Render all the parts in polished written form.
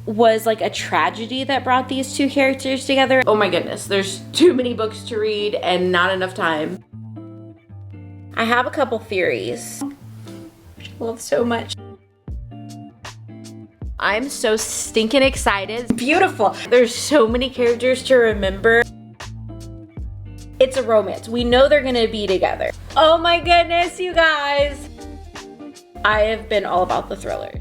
was like a tragedy that brought these two characters together. Oh my goodness, there's too many books to read and not enough time. I have a couple theories. I love so much. I'm so stinking excited. Beautiful. There's so many characters to remember. It's a romance. We know they're gonna be together. Oh my goodness, you guys. I have been all about the thrillers.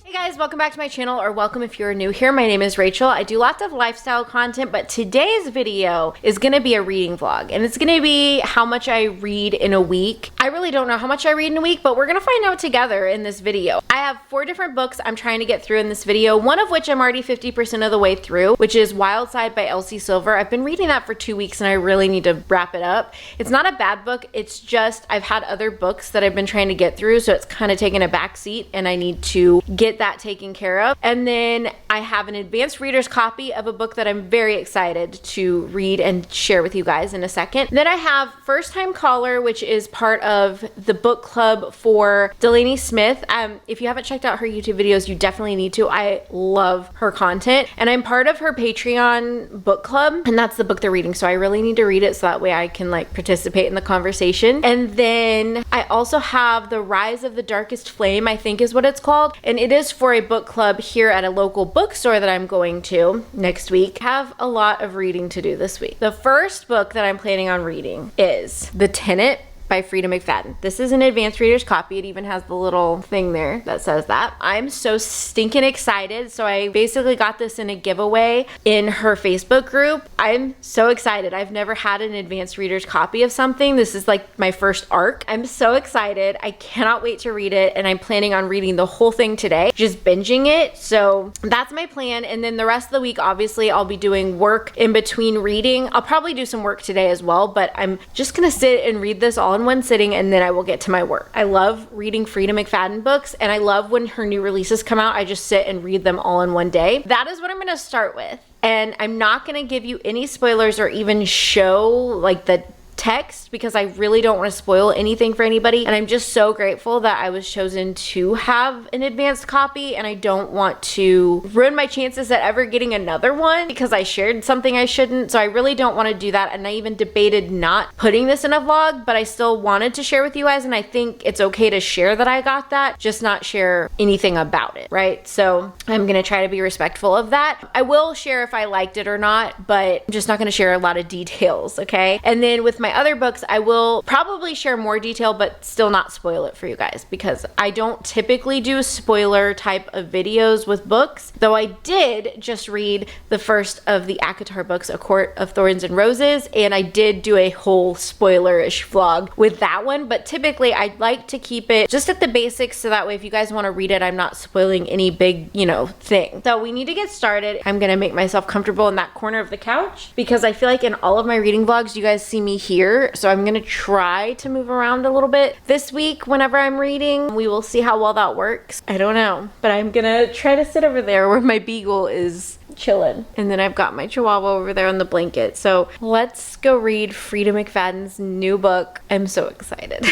Hey guys, welcome back to my channel, or welcome if you're new here. My name is Rachel. I do lots of lifestyle content, but today's video is gonna be a reading vlog, and it's gonna be how much I read in a week. I really don't know how much I read in a week, but we're gonna find out together in this video. I have 4 different books I'm trying to get through in this video, one of which I'm already 50% of the way through, which is Wild Side by Elsie Silver. I've been reading that for 2 weeks and I really need to wrap it up. It's not a bad book, it's just I've had other books that I've been trying to get through, so it's kind of taken a back seat and I need to get that taken care of. And then I have an advanced reader's copy of a book that I'm very excited to read and share with you guys in a second. Then I have First Time Caller, which is part of the book club for Delaney Smith. If you haven't checked out her YouTube videos, you definitely need to. I love her content, and I'm part of her Patreon book club, and that's the book they're reading, so I really need to read it so that way I can like participate in the conversation. And then I also have The Rise of the Darkest Flame, I think is what it's called, and it is for a book club here at a local bookstore that I'm going to next week. I have a lot of reading to do this week. The first book that I'm planning on reading is The Tenant by Frida McFadden. This is an advanced reader's copy. It even has the little thing there that says that. I'm so stinking excited. So I basically got this in a giveaway in her Facebook group. I'm so excited. I've never had an advanced reader's copy of something. This is like my first arc. I'm so excited. I cannot wait to read it, and I'm planning on reading the whole thing today, just binging it. So that's my plan. And then the rest of the week, obviously, I'll be doing work in between reading. I'll probably do some work today as well, but I'm just gonna sit and read this all in one sitting, and then I will get to my work. I love reading Frida McFadden books, and I love when her new releases come out. I just sit and read them all in one day. That is what I'm gonna start with. And I'm not gonna give you any spoilers or even show like the text, because I really don't want to spoil anything for anybody, and I'm just so grateful that I was chosen to have an advanced copy, and I don't want to ruin my chances at ever getting another one because I shared something I shouldn't. So I really don't want to do that, and I even debated not putting this in a vlog, but I still wanted to share with you guys, and I think it's okay to share that I got that, just not share anything about it, right? So I'm gonna try to be respectful of that. I will share if I liked it or not, but I'm just not gonna share a lot of details, okay? And then with my other books, I will probably share more detail, but still not spoil it for you guys, because I don't typically do spoiler type of videos with books, though I did just read the first of the ACOTAR books, A Court of Thorns and Roses, and I did do a whole spoiler-ish vlog with that one, but typically I like to keep it just at the basics, so that way if you guys want to read it, I'm not spoiling any big, you know, thing. So we need to get started. I'm gonna make myself comfortable in that corner of the couch, because I feel like in all of my reading vlogs, you guys see me here, so I'm gonna try to move around a little bit this week whenever I'm reading. We will see how well that works. I don't know, but I'm gonna try to sit over there where my beagle is chilling, and then I've got my chihuahua over there on the blanket. So let's go read Frida McFadden's new book. I'm so excited.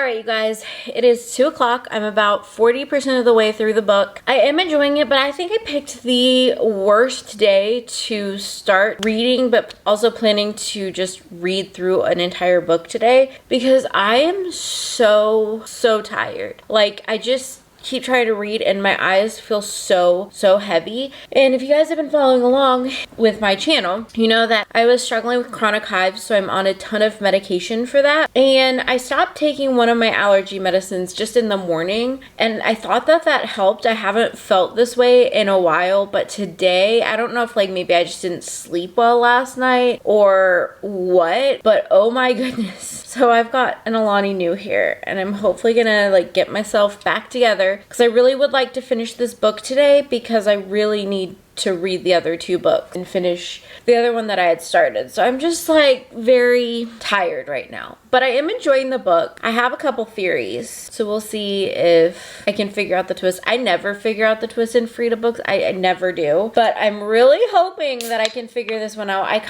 You guys, it is 2 o'clock. I'm about 40% of the way through the book. I am enjoying it, but I think I picked the worst day to start reading, but also planning to just read through an entire book today, because I am so tired. Like, I just keep trying to read and my eyes feel so heavy. And if you guys have been following along with my channel, you know that I was struggling with chronic hives, so I'm on a ton of medication for that. And I stopped taking one of my allergy medicines just in the morning, and I thought that that helped. I haven't felt this way in a while, but today, I don't know if like maybe I just didn't sleep well last night or what, but oh my goodness. So I've got an Alani Nu here, and I'm hopefully gonna like get myself back together because I really would like to finish this book today because I really need to read the other 2 books and finish the other one that I had started. So I'm just like very tired right now, but I am enjoying the book. I have a couple theories, so we'll see if I can figure out the twist. I never figure out the twist in Frida books. I never do, but I'm really hoping that I can figure this one out. I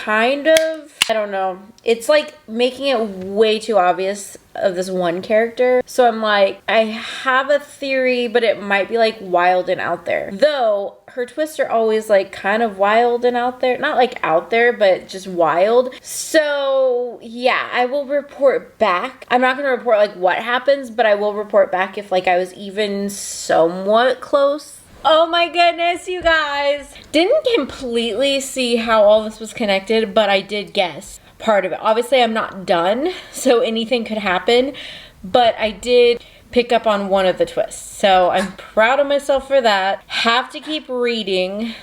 don't know. It's like making it way too obvious of this one character. So I'm like, I have a theory, but it might be like wild and out there. Though her twists are always like kind of wild and out there. Not like out there, but just wild. So yeah, I will report back. I'm not gonna report like what happens, but I will report back if like I was even somewhat close. Oh my goodness, you guys. Didn't completely see how all this was connected, but I did guess part of it. Obviously, I'm not done, so anything could happen, but I did pick up on one of the twists. So I'm proud of myself for that. Have to keep reading.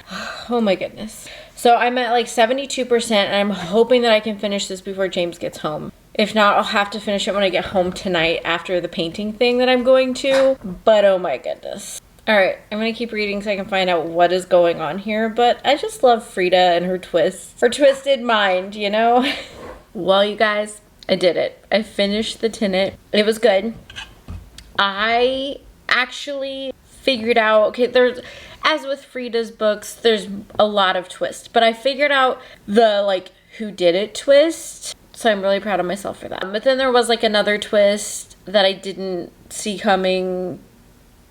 Oh my goodness. So I'm at like 72%, and I'm hoping that I can finish this before James gets home. If not, I'll have to finish it when I get home tonight after the painting thing that I'm going to. But oh my goodness. All right, I'm gonna keep reading so I can find out what is going on here, but I just love Frida and her twists. Her twisted mind, you know? Well, you guys, I did it. I finished the Tenet. It was good. I actually figured out, okay, as with Frida's books, there's a lot of twists, but I figured out the, like, who did it twist, so I'm really proud of myself for that. But then there was, like, another twist that I didn't see coming,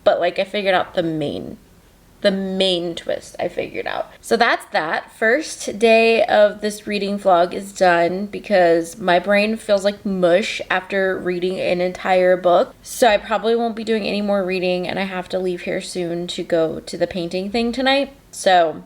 but like I figured out the main twist I figured out. So that's that. First day of this reading vlog is done because my brain feels like mush after reading an entire book. So I probably won't be doing any more reading, and I have to leave here soon to go to the painting thing tonight. So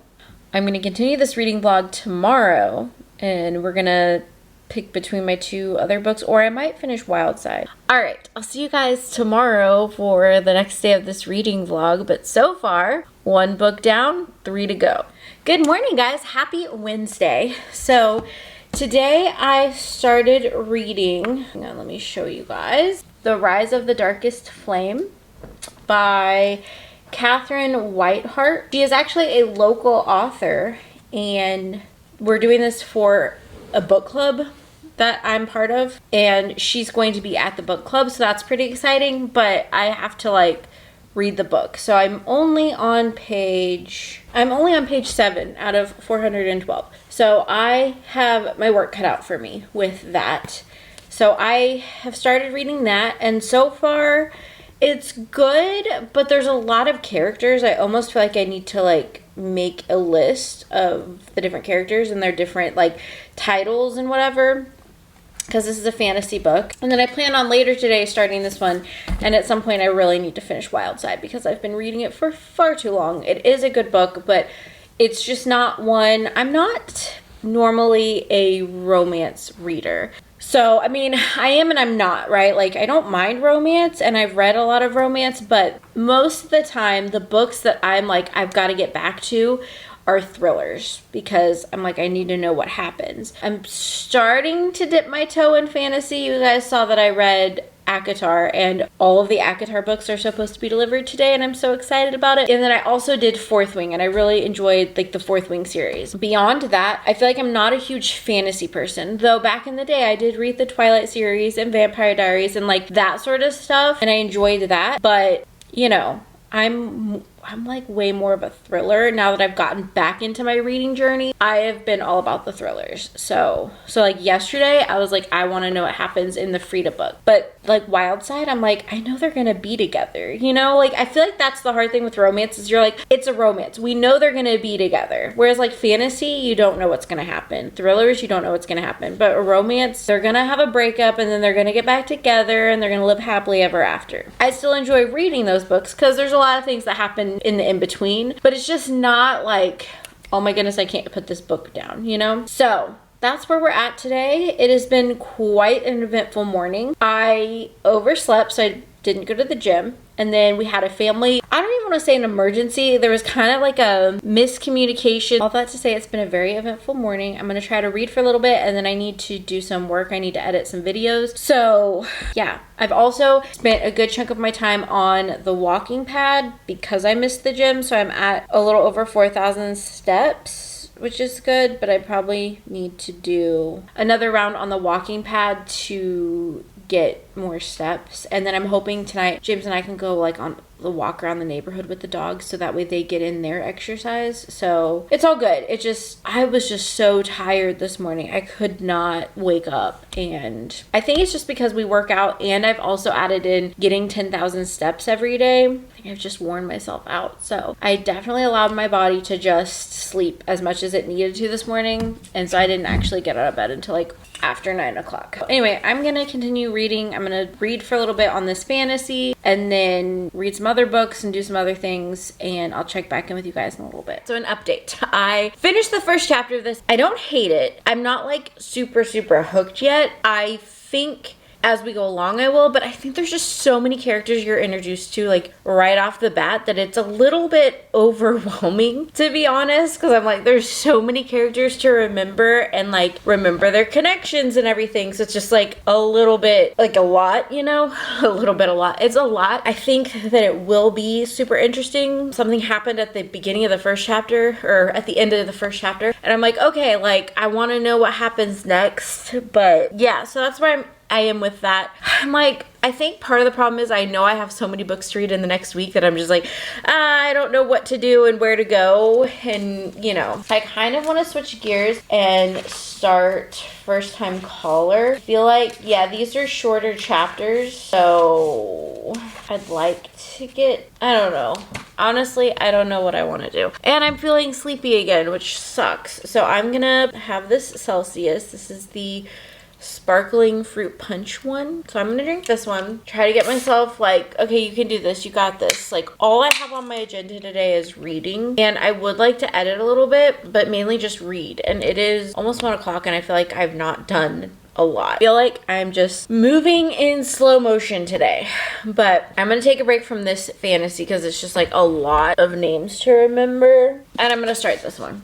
I'm gonna continue this reading vlog tomorrow, and we're gonna pick between my 2 other books, or I might finish Wild Side. All right, I'll see you guys tomorrow for the next day of this reading vlog, but so far, 1 book down, 3 to go. Good morning, guys. Happy Wednesday. So today I started reading, hang on, let me show you guys, The Rise of the Darkest Flame by Catherine Whitehart. She is actually a local author, and we're doing this for a book club that I'm part of, and she's going to be at the book club, so that's pretty exciting, but I have to like read the book. So I'm only on page 7 out of 412. So I have my work cut out for me with that. So I have started reading that, and so far it's good, but there's a lot of characters. I almost feel like I need to like make a list of the different characters and their different like titles and whatever, because this is a fantasy book. And then I plan on later today starting this one, and at some point I really need to finish Wild Side because I've been reading it for far too long. It is a good book, but it's just not one. I'm not normally a romance reader. So, I mean, I am and I'm not, right? Like, I don't mind romance, and I've read a lot of romance, but most of the time, the books that I'm like, I've got to get back to are thrillers, because I'm like, I need to know what happens. I'm starting to dip my toe in fantasy. You guys saw that I read ACOTAR, and all of the ACOTAR books are supposed to be delivered today, and I'm so excited about it. And then I also did Fourth Wing, and I really enjoyed like the Fourth Wing series. Beyond that, I feel like I'm not a huge fantasy person, though back in the day I did read the Twilight series and Vampire Diaries and like that sort of stuff, and I enjoyed that. But you know, I'm I'm like way more of a thriller now that I've gotten back into my reading journey. I have been all about the thrillers. So like yesterday I was like, I want to know what happens in the Frida book. But like Wild Side, I'm like, I know they're gonna be together, you know? Like I feel like that's the hard thing with romance is you're like, it's a romance, we know they're gonna be together. Whereas like fantasy, you don't know what's gonna happen. Thrillers, you don't know what's gonna happen. But a romance, they're gonna have a breakup and then they're gonna get back together and they're gonna live happily ever after. I still enjoy reading those books because there's a lot of things that happen in the in-between, but it's just not like, oh my goodness, I can't put this book down, you know? So that's where we're at today. It has been quite an eventful morning. I overslept, so I didn't go to the gym. And then we had a family, I don't even want to say an emergency. There was kind of like a miscommunication. All that to say, it's been a very eventful morning. I'm going to try to read for a little bit and then I need to do some work. I need to edit some videos. So yeah, I've also spent a good chunk of my time on the walking pad because I missed the gym. So I'm at a little over 4,000 steps, which is good, but I probably need to do another round on the walking pad to get more steps. And then I'm hoping tonight James and I can go like on the walk around the neighborhood with the dogs so that way they get in their exercise. So it's all good. I was just so tired this morning. I could not wake up, and I think it's just because we work out and I've also added in getting 10,000 steps every day. I think I've just worn myself out. So I definitely allowed my body to just sleep as much as it needed to this morning, and so I didn't actually get out of bed until like after 9 o'clock. Anyway, I'm gonna continue reading. I'm gonna read for a little bit on this fantasy and then read some other books and do some other things, and I'll check back in with you guys in a little bit. So an update. I finished the first chapter of this. I don't hate it. I'm not like super hooked yet. I think as we go along I will, but I think there's just so many characters you're introduced to like right off the bat that it's a little bit overwhelming, to be honest, because I'm like, there's so many characters to remember and like remember their connections and everything, so it's just like a little bit like a lot, you know? A lot. It's a lot. I think that it will be super interesting. Something happened at the beginning of the first chapter, or at the end of the first chapter, and I'm like, okay, like I want to know what happens next. But yeah, so that's where I am with that. I'm like, I think part of the problem is I know I have so many books to read in the next week that I'm just like, I don't know what to do and where to go. And, you know, I kind of want to switch gears and start First Time Caller. I feel like, yeah, these are shorter chapters, so I'd like to get, I don't know. Honestly, I don't know what I want to do. And I'm feeling sleepy again, which sucks. So I'm gonna have this Celsius. This is the sparkling fruit punch one. So I'm gonna drink this one, try to get myself like, okay, you can do this, you got this. Like all I have on my agenda today is reading, and I would like to edit a little bit, but mainly just read. And it is almost 1 o'clock and I feel like I've not done a lot. I feel like I'm just moving in slow motion today. But I'm gonna take a break from this fantasy because it's just like a lot of names to remember, and I'm gonna start this one.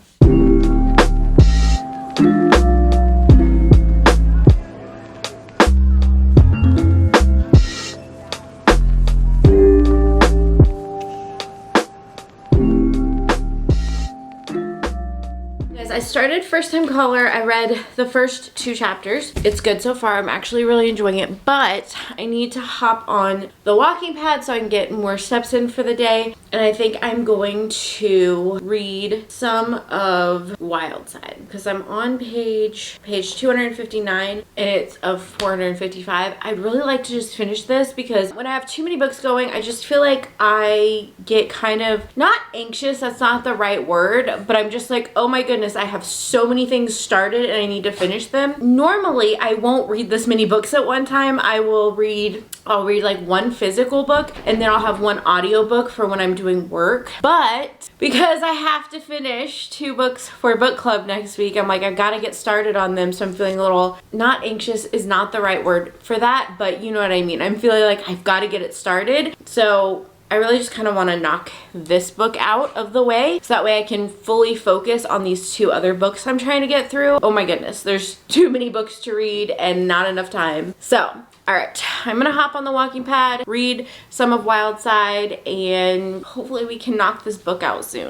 I started First Time Caller. I read the first 2 chapters. It's good so far. I'm actually really enjoying it, but I need to hop on the walking pad so I can get more steps in for the day. And I think I'm going to read some of Wild Side because I'm on page 259 and it's of 455. I'd really like to just finish this because when I have too many books going, I just feel like I get kind of, not anxious, that's not the right word, but I'm just like, oh my goodness, I have so many things started and I need to finish them. Normally, I won't read this many books at one time. I'll read like 1 physical book and then I'll have 1 audiobook for when I'm doing work. But because I have to finish 2 books for book club next week, I'm like, I've got to get started on them. So I'm feeling a little, not anxious is not the right word for that, but you know what I mean. I'm feeling like I've got to get it started. So I really just kind of want to knock this book out of the way so that way I can fully focus on these 2 other books I'm trying to get through. Oh my goodness, there's too many books to read and not enough time. So, all right, I'm gonna hop on the walking pad, read some of Wild Side, and hopefully we can knock this book out soon.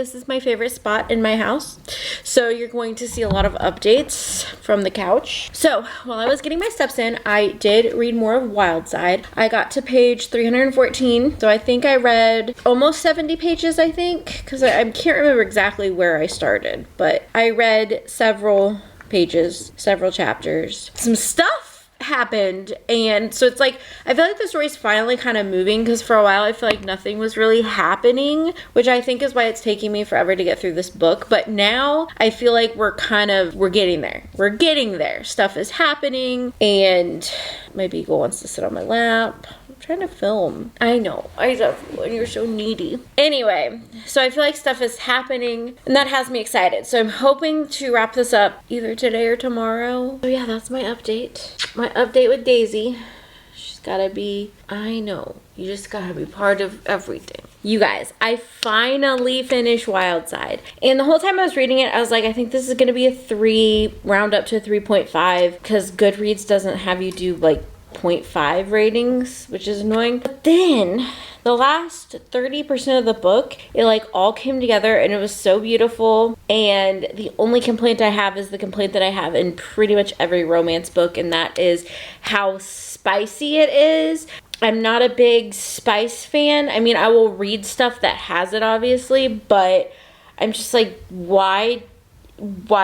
this is my favorite spot in my house. So you're going to see a lot of updates from the couch. So while I was getting my steps in, I did read more of Wildside. I got to page 314. So I think I read almost 70 pages, I think, because I can't remember exactly where I started, but I read several pages, several chapters. Some stuff happened, and so it's like I feel like the story's finally kind of moving, because for a while I feel like nothing was really happening, which I think is why it's taking me forever to get through this book. But now I feel like we're getting there. Stuff is happening, and my beagle wants to sit on my lap. Trying to film. I know. I love you and you're so needy. Anyway, so I feel like stuff is happening and that has me excited. So I'm hoping to wrap this up either today or tomorrow. So yeah, that's my update. My update with Daisy. She's gotta be, I know, you just gotta be part of everything. You guys, I finally finished Wildside. And the whole time I was reading it, I was like, I think this is gonna be a 3, round up to a 3.5, because Goodreads doesn't have you do like 0.5 ratings, which is annoying. But then the last 30% of the book, it like all came together and it was so beautiful. And the only complaint I have is the complaint that I have in pretty much every romance book, and that is how spicy it is. I'm not a big spice fan. I mean, I will read stuff that has it, obviously, but I'm just like, why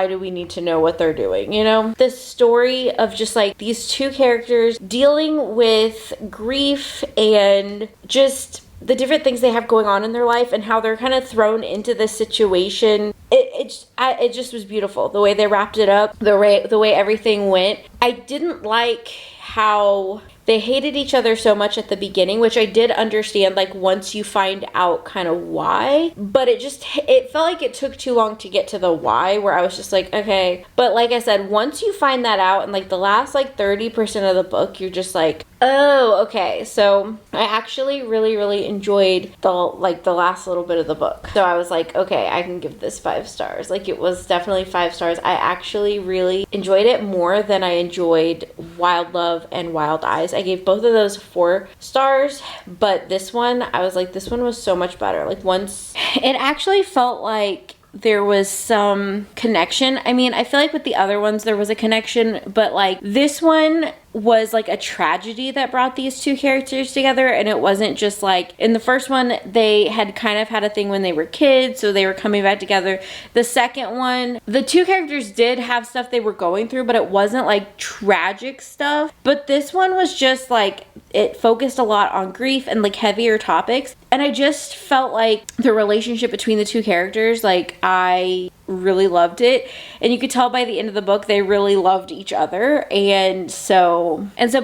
do we need to know what they're doing, you know? The story of just like these two characters dealing with grief and just the different things they have going on in their life and how they're kind of thrown into this situation. It just was beautiful. The way they wrapped it up, the way everything went. I didn't like how they hated each other so much at the beginning, which I did understand, like, once you find out kind of why, but it felt like it took too long to get to the why, where I was just like, okay. But like I said, once you find that out in like the last like 30% of the book, you're just like, oh, okay. So I actually really enjoyed the last little bit of the book. So I was like, okay, I can give this 5 stars. Like, it was definitely 5 stars. I actually really enjoyed it more than I enjoyed Wild Love and Wild Eyes. I gave both of those 4 stars, but this one, I was like, this one was so much better. Like, once it actually felt like there was some connection. I mean, I feel like with the other ones there was a connection, but like this one was like a tragedy that brought these two characters together, and it wasn't just like in the first one they had kind of had a thing when they were kids, so they were coming back together. The second one, the two characters did have stuff they were going through, but it wasn't like tragic stuff. But this one was just like, it focused a lot on grief and like heavier topics, and I just felt like the relationship between the two characters, like, I really loved it, and you could tell by the end of the book they really loved each other, and so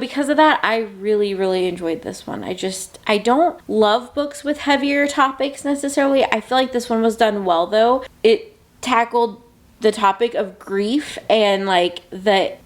because of that, I really enjoyed this one. I don't love books with heavier topics necessarily. I feel like this one was done well, though. It tackled the topic of grief and like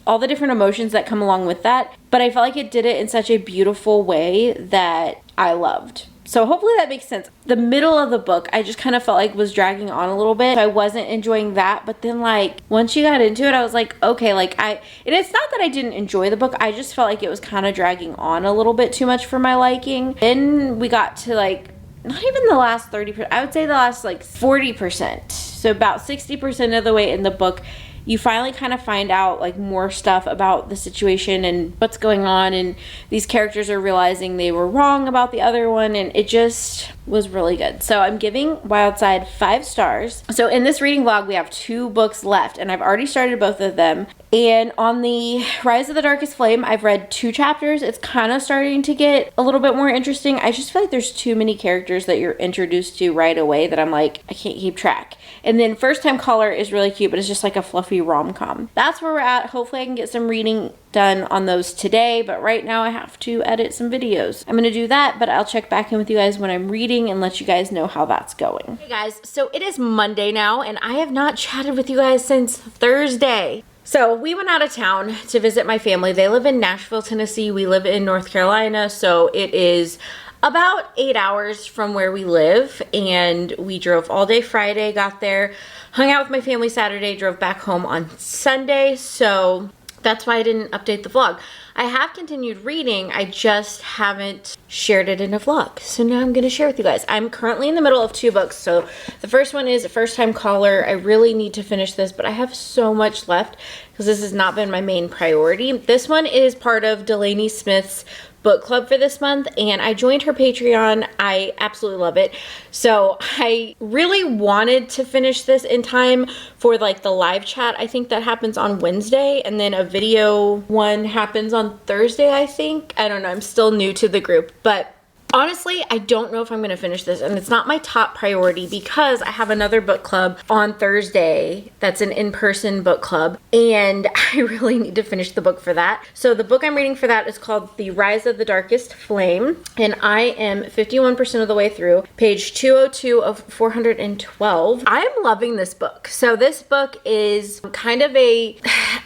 all the different emotions that come along with that, but I felt like it did it in such a beautiful way that I loved. So hopefully that makes sense. The middle of the book, I just kind of felt like was dragging on a little bit. So I wasn't enjoying that. But then like once you got into it, I was like, okay, like and it's not that I didn't enjoy the book. I just felt like it was kind of dragging on a little bit too much for my liking. Then we got to like, not even the last 30%, I would say the last like 40%. So about 60% of the way in the book, you finally kind of find out like more stuff about the situation and what's going on, and these characters are realizing they were wrong about the other one, and it just was really good. So I'm giving Wildside 5 stars. So in this reading vlog, we have 2 books left, and I've already started both of them. And on the Rise of the Darkest Flame, I've read 2 chapters. It's kind of starting to get a little bit more interesting. I just feel like there's too many characters that you're introduced to right away that I'm like, I can't keep track. And then First Time Caller is really cute, but it's just like a fluffy rom-com. That's where we're at. Hopefully I can get some reading done on those today, but right now I have to edit some videos. I'm gonna do that, but I'll check back in with you guys when I'm reading and let you guys know how that's going. Hey guys, so it is Monday now, and I have not chatted with you guys since Thursday. So we went out of town to visit my family. They live in Nashville, Tennessee. We live in North Carolina, so it is about 8 hours from where we live, and we drove all day Friday, got there, hung out with my family Saturday, drove back home on Sunday, so that's why I didn't update the vlog. I have continued reading, I just haven't shared it in a vlog. So now I'm gonna share with you guys. I'm currently in the middle of 2 books. So the first one is First Time Caller. I really need to finish this, but I have so much left because this has not been my main priority. This one is part of Delaney Smith's book club for this month, and I joined her Patreon. I absolutely love it. So I really wanted to finish this in time for like the live chat. I think that happens on Wednesday, and then a video one happens on Thursday, I think. I don't know, I'm still new to the group, but honestly, I don't know if I'm gonna finish this, and it's not my top priority because I have another book club on Thursday that's an in-person book club, and I really need to finish the book for that. So the book I'm reading for that is called The Rise of the Darkest Flame, and I am 51% of the way through, page 202 of 412. I'm loving this book. So this book is kind of a,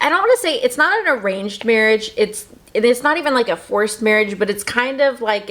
I don't wanna say, it's not an arranged marriage, it's not even like a forced marriage, but it's kind of like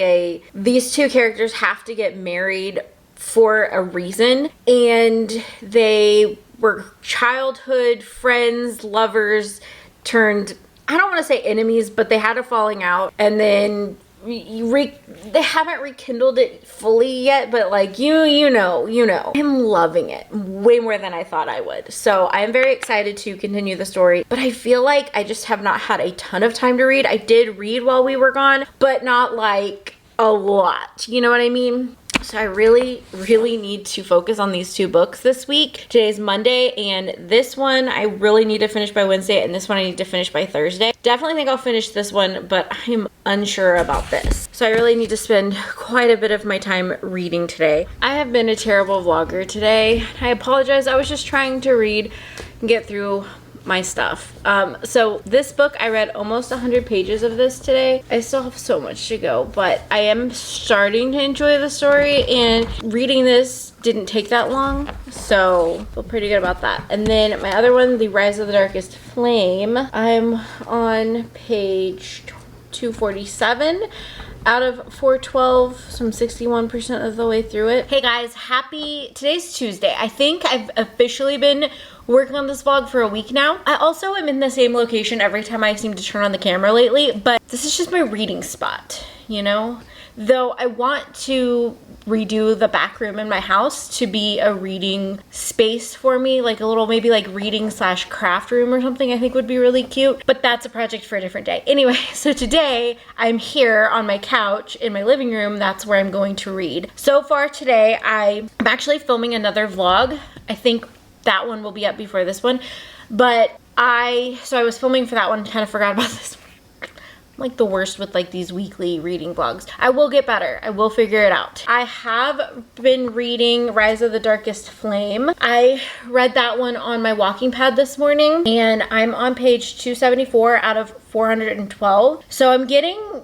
these 2 characters have to get married for a reason, and they were childhood friends, lovers, turned, I don't want to say enemies, but they had a falling out, and then they haven't rekindled it fully yet, but like you know. I'm loving it way more than I thought I would. So I'm very excited to continue the story, but I feel like I just have not had a ton of time to read. I did read while we were gone, but not like a lot. You know what I mean? So I really need to focus on these 2 books this week. Today's Monday, and this one I really need to finish by Wednesday, and this one I need to finish by Thursday. Definitely think I'll finish this one, but I'm unsure about this. So I really need to spend quite a bit of my time reading today. I have been a terrible vlogger today. I apologize. I was just trying to read and get through my stuff. So this book, I read almost 100 pages of this today. I still have so much to go, but I am starting to enjoy the story, and reading this didn't take that long, so I feel pretty good about that. And then my other one, The Rise of the Darkest Flame, I'm on page 247 out of 412, so I'm 61% of the way through it. Hey guys, today's Tuesday. I think I've officially been working on this vlog for a week now. I also am in the same location every time I seem to turn on the camera lately, but this is just my reading spot, you know? Though I want to redo the back room in my house to be a reading space for me, like a little maybe like reading / craft room or something I think would be really cute, but that's a project for a different day. Anyway, so today I'm here on my couch in my living room. That's where I'm going to read. So far today, I'm actually filming another vlog. I think that one will be up before this one, but I was filming for that one, kind of forgot about this one. I'm like the worst with like these weekly reading vlogs. I will get better. I will figure it out. I have been reading Rise of the Darkest Flame. I read that one on my walking pad this morning, and I'm on page 274 out of 412. So I'm getting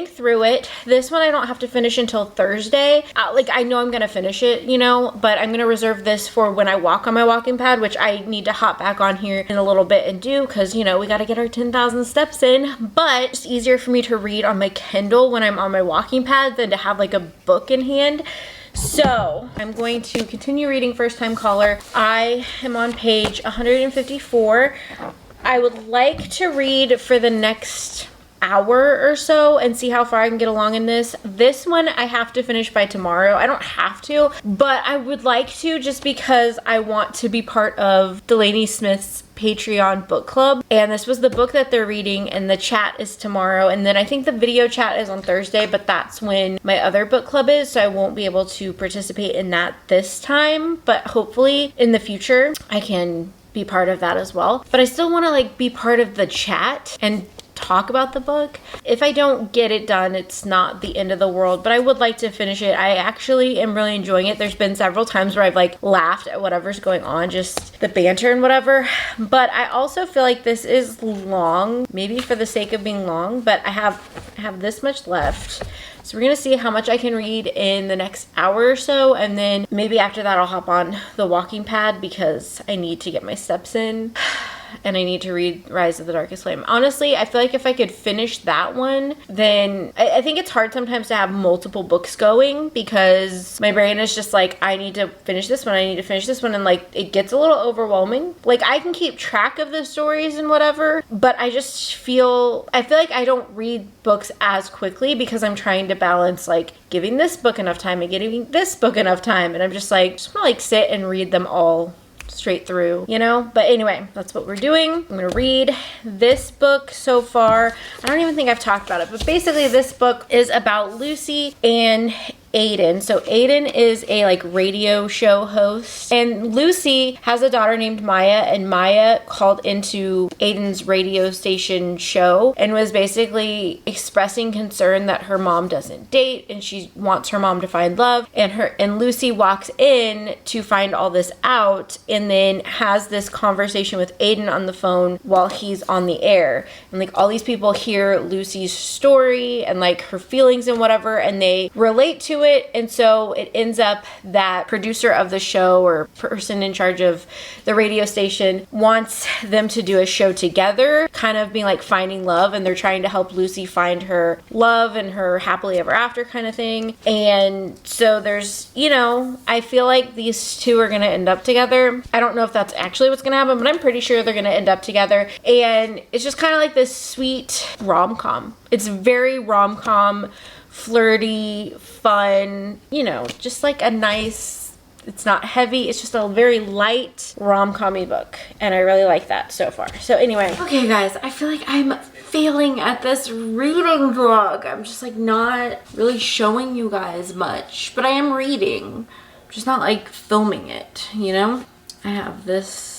through it. This one I don't have to finish until Thursday. Like I know I'm gonna finish it, you know, but I'm gonna reserve this for when I walk on my walking pad, which I need to hop back on here in a little bit and do, because you know we gotta get our 10,000 steps in. But it's easier for me to read on my Kindle when I'm on my walking pad than to have like a book in hand. So I'm going to continue reading First Time Caller. I am on page 154. I would like to read for the next hour or so and see how far I can get along in this. This one I have to finish by tomorrow. I don't have to, but I would like to, just because I want to be part of Delaney Smith's Patreon book club, and this was the book that they're reading, and the chat is tomorrow, and then I think the video chat is on Thursday, but that's when my other book club is, so I won't be able to participate in that this time, but hopefully in the future I can be part of that as well. But I still want to like be part of the chat and talk about the book. If I don't get it done, it's not the end of the world, but I would like to finish it. I actually am really enjoying it. There's been several times where I've like laughed at whatever's going on, just the banter and whatever, but I also feel like this is long, maybe for the sake of being long, but I have this much left. So we're gonna see how much I can read in the next hour or so, and then maybe after that I'll hop on the walking pad because I need to get my steps in. and I need to read Rise of the Darkest Flame. Honestly, I feel like if I could finish that one, then I think it's hard sometimes to have multiple books going because my brain is just like, I need to finish this one, I need to finish this one, and like it gets a little overwhelming. Like I can keep track of the stories and whatever, but I feel like I don't read books as quickly because I'm trying to balance like giving this book enough time and giving this book enough time, and I'm just like, just want to like sit and read them all straight through, you know? But anyway, that's what we're doing. I'm gonna read this book so far. I don't even think I've talked about it, but basically this book is about Lucy and Aiden. So Aiden is a like radio show host, and Lucy has a daughter named Maya, and Maya called into Aiden's radio station show and was basically expressing concern that her mom doesn't date and she wants her mom to find love, and Lucy walks in to find all this out and then has this conversation with Aiden on the phone while he's on the air, and like all these people hear Lucy's story and like her feelings and whatever, and they relate to it, and so it ends up that producer of the show or person in charge of the radio station wants them to do a show together, kind of being like finding love, and they're trying to help Lucy find her love and her happily ever after kind of thing. And so there's, you know, I feel like these two are gonna end up together. I don't know if that's actually what's gonna happen, but I'm pretty sure they're gonna end up together, and it's just kind of like this sweet rom-com. It's very rom-com, flirty, fun, you know, just like a nice, it's not heavy, it's just a very light rom-com-y book, and I really like that so far. So anyway, okay guys, I feel like I'm failing at this reading vlog. I'm just like not really showing you guys much, but I am reading, just not like filming it, you know? I have this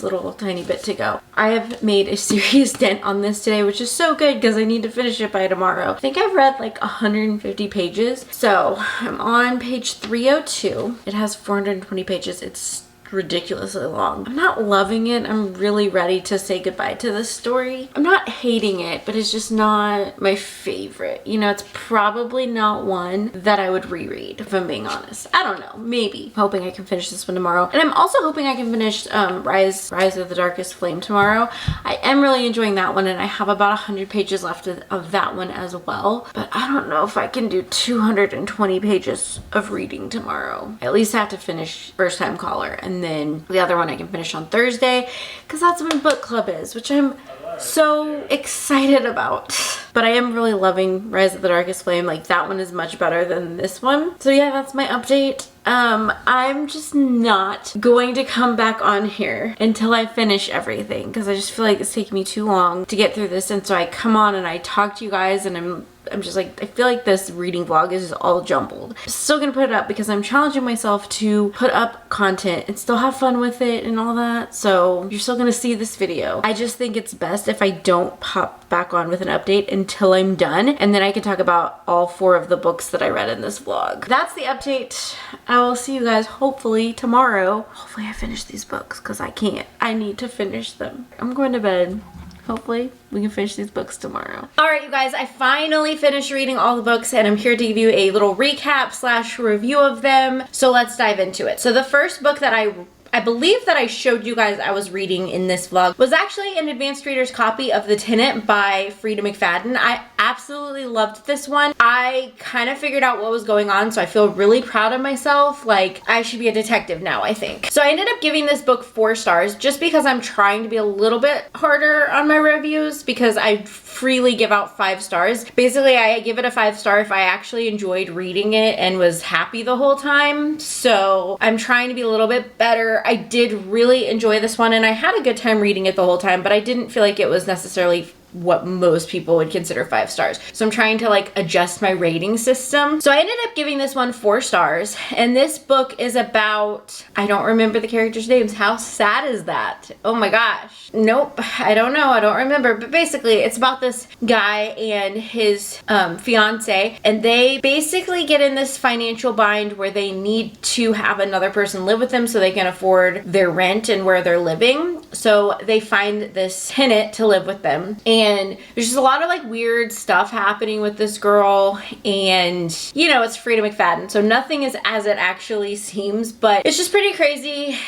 little tiny bit to go. I have made a serious dent on this today, which is so good because I need to finish it by tomorrow. I think I've read like 150 pages. So I'm on page 302. It has 420 pages. It's ridiculously long. I'm not loving it. I'm really ready to say goodbye to this story. I'm not hating it, but it's just not my favorite. You know, it's probably not one that I would reread, if I'm being honest. I don't know, maybe. I'm hoping I can finish this one tomorrow. And I'm also hoping I can finish Rise of the Darkest Flame tomorrow. I am really enjoying that one, and I have about 100 pages left of that one as well. But I don't know if I can do 220 pages of reading tomorrow. I at least have to finish First Time Caller, and then the other one I can finish on Thursday because that's when book club is, which I'm so excited about. But I am really loving Rise of the Darkest Flame. Like that one is much better than this one. So yeah, that's my update. I'm just not going to come back on here until I finish everything because I just feel like it's taking me too long to get through this, and so I come on and I talk to you guys, and I'm just like, I feel like this reading vlog is just all jumbled. I'm still gonna put it up because I'm challenging myself to put up content and still have fun with it and all that. So you're still gonna see this video. I just think it's best if I don't pop back on with an update until I'm done, and then I can talk about all 4 of the books that I read in this vlog. That's the update. I will see you guys hopefully tomorrow. Hopefully I finish these books because I can't. I need to finish them. I'm going to bed. Hopefully we can finish these books tomorrow. All right, you guys, I finally finished reading all the books, and I'm here to give you a little recap / review of them. So let's dive into it. So the first book that I believe that I showed you guys I was reading in this vlog was actually an advanced reader's copy of The Tenant by Frida McFadden. I absolutely loved this one. I kind of figured out what was going on, so I feel really proud of myself. Like, I should be a detective now, I think. So I ended up giving this book 4 stars just because I'm trying to be a little bit harder on my reviews because I freely give out 5 stars. Basically, I give it a 5 star if I actually enjoyed reading it and was happy the whole time. So I'm trying to be a little bit better. I did really enjoy this one, and I had a good time reading it the whole time, but I didn't feel like it was necessarily what most people would consider 5 stars. So I'm trying to like adjust my rating system. So I ended up giving this one 4 stars, and this book is about, I don't remember the characters' names. How sad is that? Oh my gosh. Nope, I don't know, I don't remember. But basically it's about this guy and his fiance, and they basically get in this financial bind where they need to have another person live with them so they can afford their rent and where they're living. So they find this tenant to live with them, And there's just a lot of like weird stuff happening with this girl, and you know, it's Frida McFadden, so nothing is as it actually seems, but it's just pretty crazy.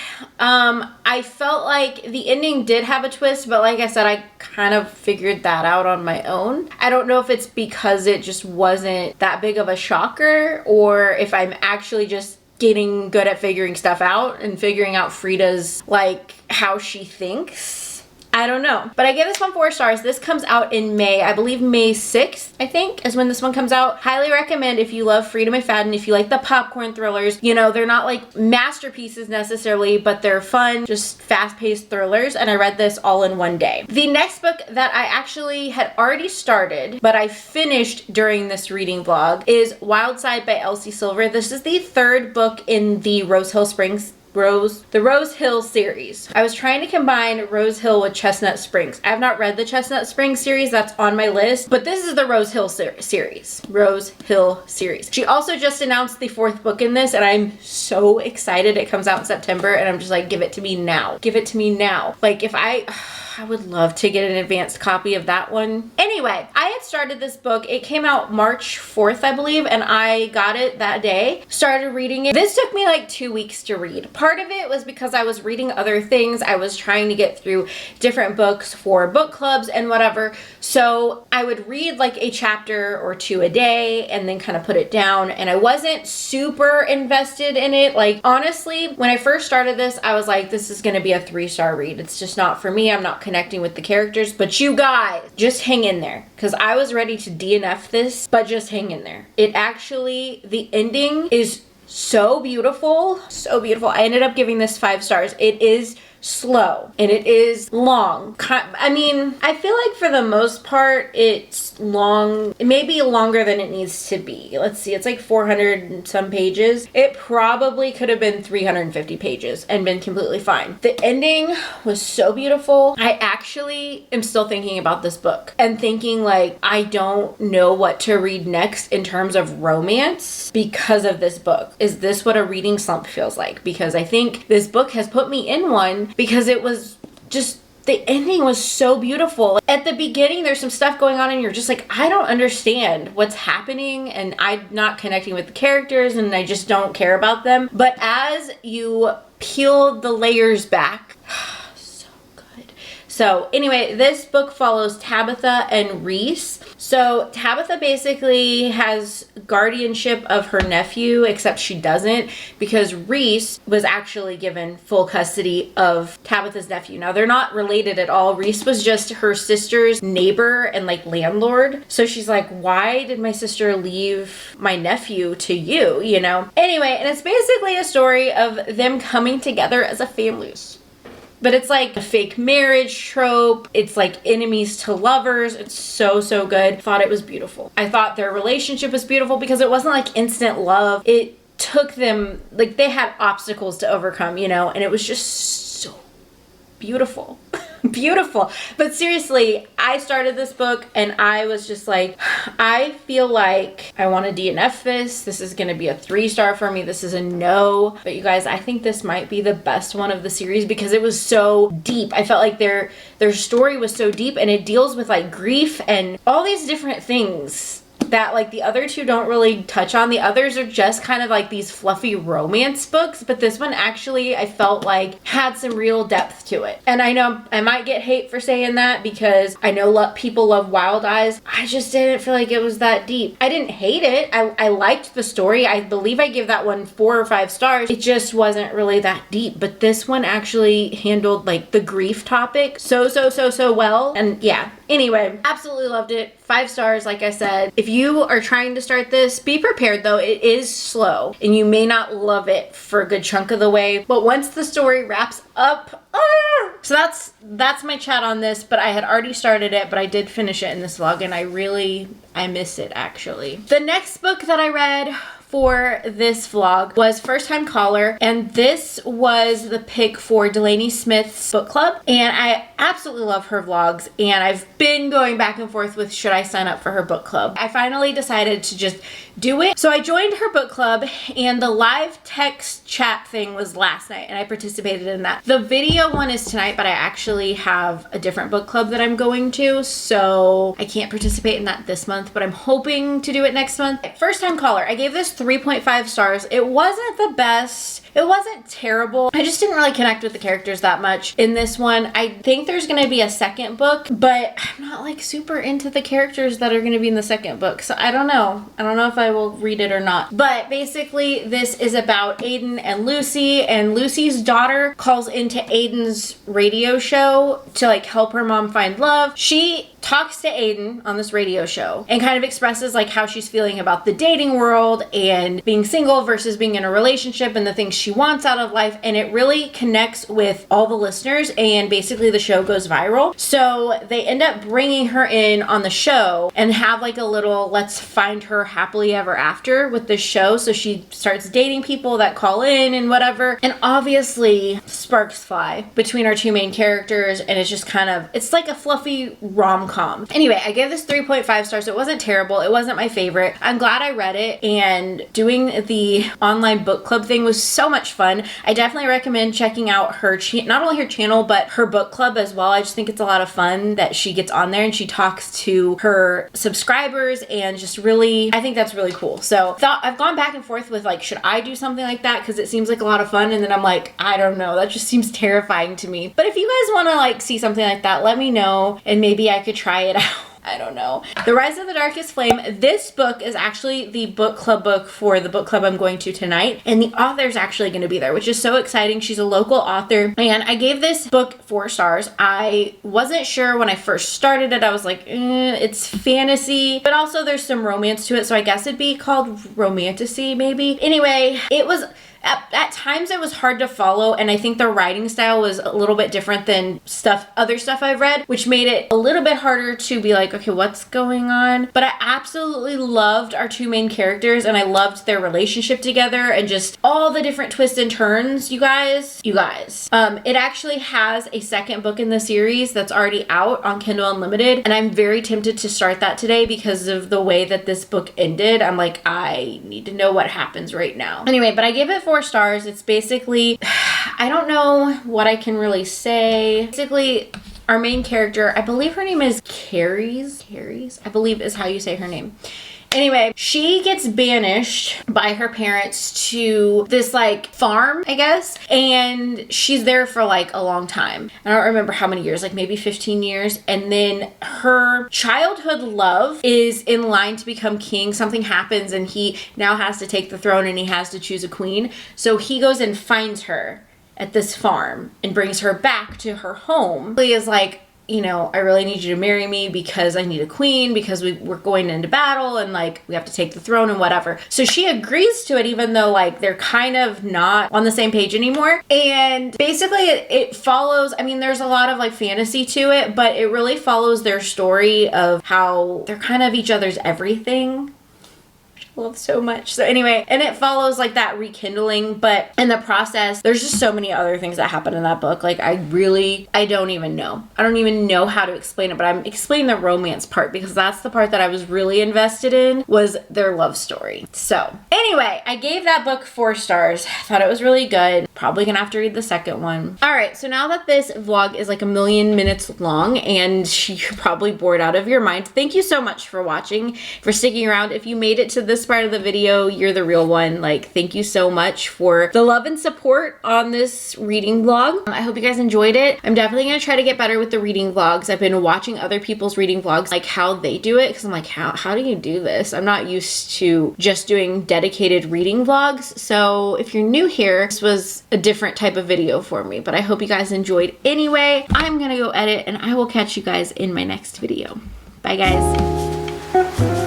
I felt like the ending did have a twist, but like I said, I kind of figured that out on my own. I don't know if it's because it just wasn't that big of a shocker, or if I'm actually just getting good at figuring stuff out and figuring out Frida's, like, how she thinks. I don't know. But I give this one 4 stars. This comes out in May. I believe May 6th, I think, is when this one comes out. Highly recommend if you love Frida McFadden, if you like the popcorn thrillers. You know, they're not like masterpieces necessarily, but they're fun, just fast-paced thrillers. And I read this all in one day. The next book that I actually had already started, but I finished during this reading vlog, is Wild Side by Elsie Silver. This is the 3rd book in the Rose Hill series. I was trying to combine Rose Hill with Chestnut Springs. I have not read the Chestnut Springs series, that's on my list, but this is the Rose Hill series. Rose Hill series. She also just announced the 4th book in this, and I'm so excited. It comes out in September, and I'm just like, give it to me now. Give it to me now. Like, if I would love to get an advanced copy of that one. Anyway, I had started this book. It came out March 4th, I believe, and I got it that day. Started reading it. This took me like 2 weeks to read. Part of it was because I was reading other things. I was trying to get through different books for book clubs and whatever. So I would read like a chapter or 2 a day and then kind of put it down. And I wasn't super invested in it. Like, honestly, when I first started this, I was like, this is going to be a 3-star read. It's just not for me. I'm not connecting with the characters. But you guys, just hang in there, because I was ready to DNF this, but just hang in there. It actually, the ending is so beautiful. So beautiful. I ended up giving this 5 stars. It is slow and it is long. I mean, I feel like for the most part it's long. It may be longer than it needs to be. Let's see, it's like 400 and some pages. It probably could have been 350 pages and been completely fine. The ending was so beautiful. I actually am still thinking about this book and thinking like, I don't know what to read next in terms of romance because of this book. Is this what a reading slump feels like? Because I think this book has put me in one, because it was just, the ending was so beautiful. At the beginning, there's some stuff going on and you're just like, I don't understand what's happening, and I'm not connecting with the characters and I just don't care about them. But as you peel the layers back, so anyway, this book follows Tabitha and Reese. So Tabitha basically has guardianship of her nephew, except she doesn't, because Reese was actually given full custody of Tabitha's nephew. Now, they're not related at all. Reese was just her sister's neighbor and like landlord. So she's like, why did my sister leave my nephew to you, you know? Anyway, and it's basically a story of them coming together as a family. But it's like a fake marriage trope. It's like enemies to lovers. It's so, so good. Thought it was beautiful. I thought their relationship was beautiful because it wasn't like instant love. It took them, like, they had obstacles to overcome, you know, and it was just so beautiful. Beautiful. But seriously, I started this book and I was just like, I feel like I want to DNF this. This is going to be a 3-star for me. This is a no. But you guys, I think this might be the best one of the series because it was so deep. I felt like their story was so deep, and it deals with like grief and all these different things that like the other two don't really touch on. The others are just kind of like these fluffy romance books, but this one actually I felt like had some real depth to it. And I know I might get hate for saying that because I know people love Wild Eyes. I just didn't feel like it was that deep. I didn't hate it. I liked the story. I believe I gave that one 4 or 5 stars. It just wasn't really that deep. But this one actually handled like the grief topic so well. And yeah, anyway, absolutely loved it. 5 stars, like I said. If you are trying to start this, be prepared though. It is slow and you may not love it for a good chunk of the way, but once the story wraps up, so that's my chat on this. But I had already started it, but I did finish it in this vlog, and I miss it actually. The next book that I read for this vlog was First Time Caller, and this was the pick for Delaney Smith's book club, and I absolutely love her vlogs, and I've been going back and forth with should I sign up for her book club. I finally decided to just do it. So I joined her book club, and the live text chat thing was last night, and I participated in that. The video one is tonight, but I actually have a different book club that I'm going to, so I can't participate in that this month, but I'm hoping to do it next month. First time caller, I gave this 3.5 stars. It wasn't the best. It wasn't terrible. I just didn't really connect with the characters that much in this one. I think there's going to be a second book, but I'm not like super into the characters that are going to be in the second book. So I don't know. I don't know if I will read it or not. But basically this is about Aiden and Lucy, and Lucy's daughter calls into Aiden's radio show to like help her mom find love. She talks to Aiden on this radio show and kind of expresses like how she's feeling about the dating world and being single versus being in a relationship and the things she wants out of life, and it really connects with all the listeners, and basically the show goes viral. So they end up bringing her in on the show and have like a little let's find her happily ever after with this show. So she starts dating people that call in and whatever, and obviously sparks fly between our two main characters, and it's just kind of, it's like a fluffy rom-com. Anyway, I gave this 3.5 stars. It wasn't terrible. It wasn't my favorite. I'm glad I read it, and doing the online book club thing was so much fun. I definitely recommend checking out her, not only her channel, but her book club as well. I just think it's a lot of fun that she gets on there and she talks to her subscribers, and just really, I think that's really cool. So I've gone back and forth with like, should I do something like that? Because it seems like a lot of fun, and then I'm like, I don't know, that just seems terrifying to me. But if you guys want to like see something like that, let me know, and maybe I could try it out. I don't know. The Rise of the Darkest Flame. This book is actually the book club book for the book club I'm going to tonight, and the author's actually going to be there, which is so exciting. She's a local author, and I gave this book 4 stars. I wasn't sure when I first started it. I was like, it's fantasy, but also there's some romance to it, so I guess it'd be called romantasy maybe. Anyway, it was... At times it was hard to follow, and I think the writing style was a little bit different than other stuff I've read, which made it a little bit harder to be like, okay, what's going on? But I absolutely loved our two main characters, and I loved their relationship together, and just all the different twists and turns, you guys. It actually has a second book in the series that's already out on Kindle Unlimited, and I'm very tempted to start that today because of the way that this book ended. I'm like, I need to know what happens right now. Anyway, but I gave it 4 stars. It's basically, I don't know what I can really say. Basically, our main character, I believe her name is Carries, I believe is how you say her name. Anyway, she gets banished by her parents to this like farm, I guess, and she's there for like a long time. I don't remember how many years, like maybe 15 years. And then her childhood love is in line to become king. Something happens and he now has to take the throne, and he has to choose a queen. So he goes and finds her at this farm and brings her back to her home. He is like, you know, I really need you to marry me because I need a queen, because we're going into battle and like we have to take the throne and whatever. So she agrees to it, even though like they're kind of not on the same page anymore. And basically it follows, I mean, there's a lot of like fantasy to it, but it really follows their story of how they're kind of each other's everything. Love so much. So anyway, and it follows like that rekindling, but in the process there's just so many other things that happen in that book. Like I don't even know how to explain it, but I'm explaining the romance part because that's the part that I was really invested in, was their love story. So anyway, I gave that book 4 stars. I thought it was really good. Probably gonna have to read the second one. All right, so now that this vlog is like 1,000,000 minutes long and you're probably bored out of your mind, thank you so much for watching, for sticking around. If you made it to this part of the video, you're the real one. Like, thank you so much for the love and support on this reading vlog. I hope you guys enjoyed it. I'm definitely gonna try to get better with the reading vlogs. I've been watching other people's reading vlogs, like how they do it, because I'm like, how do you do this? I'm not used to just doing dedicated reading vlogs. So if you're new here, this was a different type of video for me, but I hope you guys enjoyed anyway. I'm gonna go edit, and I will catch you guys in my next video. Bye guys.